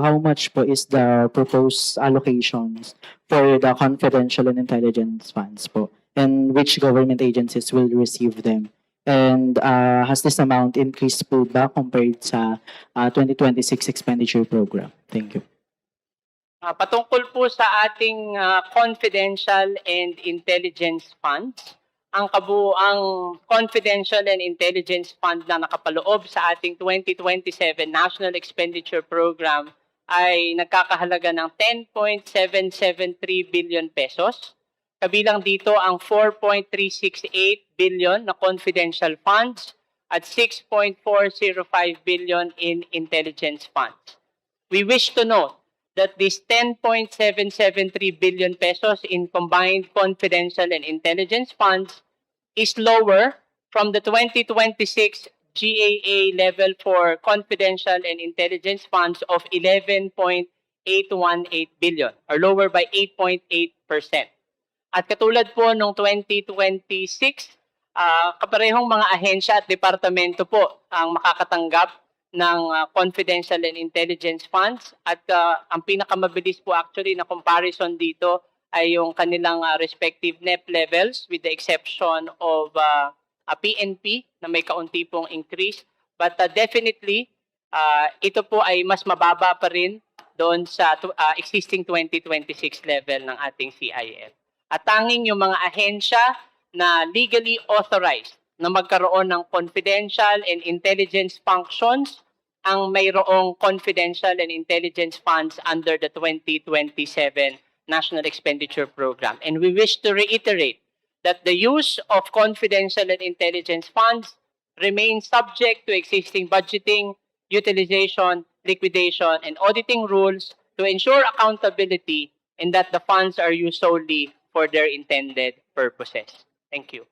how much po is the proposed allocations for the confidential and intelligence funds po? And which government agencies will receive them? And has this amount increased po ba compared sa 2026 expenditure program? Thank you. Patungkol po sa ating confidential and intelligence funds, ang kabuuang confidential and intelligence fund na nakapaloob sa ating 2027 National Expenditure Program ay nagkakahalaga ng 10.773 billion pesos. Kabilang dito ang 4.368 billion na confidential funds at 6.405 billion in intelligence funds. We wish to note that this 10.773 billion pesos in combined confidential and intelligence funds is lower from the 2026 GAA level for confidential and intelligence funds of 11.818 billion or lower by 8.8%. At katulad po noong 2026, kaparehong mga ahensya at departamento po ang makakatanggap ng confidential and intelligence funds at ang pinakamabilis po actually na comparison dito ay yung kanilang respective NEP levels with the exception of PNP na may kaunti pong increase, but definitely ito po ay mas mababa pa rin doon sa existing 2026 level ng ating CIF. At tanging yung mga ahensya na legally authorized na magkaroon ng confidential and intelligence functions ang mayroong confidential and intelligence funds under the 2027 National Expenditure Program. And we wish to reiterate that the use of confidential and intelligence funds remains subject to existing budgeting, utilization, liquidation, and auditing rules to ensure accountability and that the funds are used solely for their intended purposes. Thank you.